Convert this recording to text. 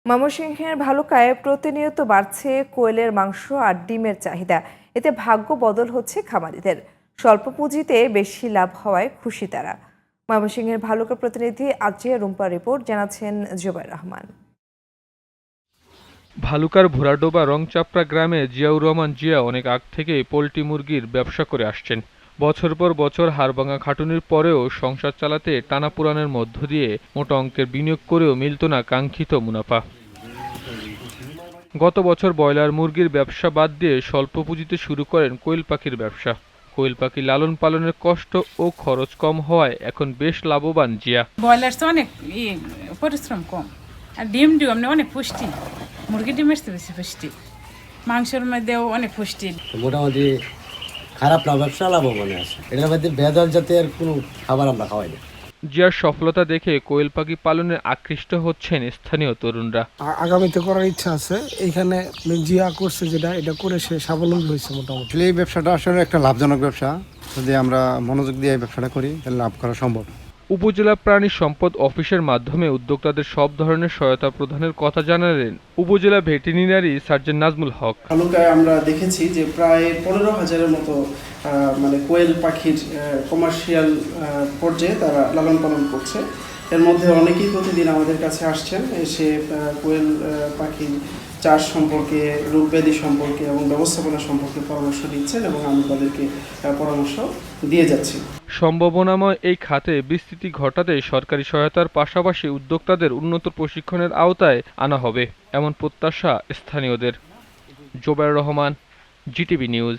ময়মনসিংহের ভালুকায় প্রতিনিয়ত বাড়ছে কোয়েলের মাংস আর ডিমের চাহিদা। এতে ভাগ্য বদল হচ্ছে খামারিদের। স্বল্প পুঁজিতে বেশি লাভ হওয়ায় খুশি তারা। ময়মনসিংহের ভালুকা প্রতিনিধি আজিয়া রুম্পার রিপোর্ট, জানাচ্ছেন জুবাইর রহমান। ভালুকার ভোরাডোবা রংচাপড়া গ্রামে জিয়াউর রহমান জিয়া অনেক আগ থেকেই পোল্ট্রি মুরগির ব্যবসা করে আসছেন। বছর পর বছর হাড়ভাঙা খাটুনির পরেও সংসার চালাতে টানাপোড়েনের মধ্য দিয়ে মোটা অঙ্কের বিনিয়োগ করেও মিলত না কাঙ্ক্ষিত মুনাফা। গত বছর ব্রয়লার মুরগির ব্যবসা বাদ দিয়ে স্বল্প পুঁজিতে শুরু করেন কোয়েল পাখির ব্যবসা। কোয়েল পাখি লালন পালনের কষ্ট ও খরচ কম হওয়ায় এখন বেশ লাভবান জিয়া। ব্রয়লার তো অনেক পরিশ্রম কম, আর ডিম অনেক পুষ্টি। মুরগি ডিমের তো বেশি পুষ্টি, মাংসের মধ্যেও অনেক পুষ্টি। মোটামুটি খারাপ না, ব্যবসা লাভবান আছে। এটার মধ্যে ভেজাল জাতের কোনো খাবার আমরা খাওয়াই না। জিয়ার সফলতা দেখে কোয়েল পাখি পালনে আকৃষ্ট হচ্ছেন স্থানীয় তরুণরা। আগামীতে করার ইচ্ছা আছে। এখানে জিয়া করছে যেটা, এটা করে সে স্বাবলম্বী হয়েছে মোটামুটি। এই ব্যবসাটা আসলে একটা লাভজনক ব্যবসা। যদি আমরা মনোযোগ দিয়ে এই ব্যবসাটা করি তাহলে লাভ করা সম্ভব। উপজেলা প্রাণী সম্পদ অফিসের মাধ্যমে উদ্যোক্তাদের সব ধরনের সহায়তা প্রদানের কথা জানালেন উপজেলা ভেটেরিনারি সার্জন নাজমুল হক। ভালুকায় আমরা দেখেছি যে প্রায় 15,000-এর মতো কোয়েল পাখির কমার্শিয়াল পর্যায়ে তারা লালন পালন করছে। এর মধ্যে অনেকেই প্রতিদিন আমাদের কাছে আসছেন, এসে কোয়েল পাখির চাষ সম্পর্কে, রোগ ব্যাধি সম্পর্কে এবং ব্যবস্থাপনা সম্পর্কে পরামর্শ দিচ্ছেন এবং আমি তাদেরকে পরামর্শ দিয়ে যাচ্ছি। সম্ভাবনাময় এই খাতে বিস্তৃতি ঘটাতে সরকারি সহায়তার পাশাপাশি উদ্যোক্তাদের উন্নত প্রশিক্ষণের আওতায় আনা হবে, এমন প্রত্যাশা স্থানীয়দের। জুবাইর রহমান, জিটিভি নিউজ।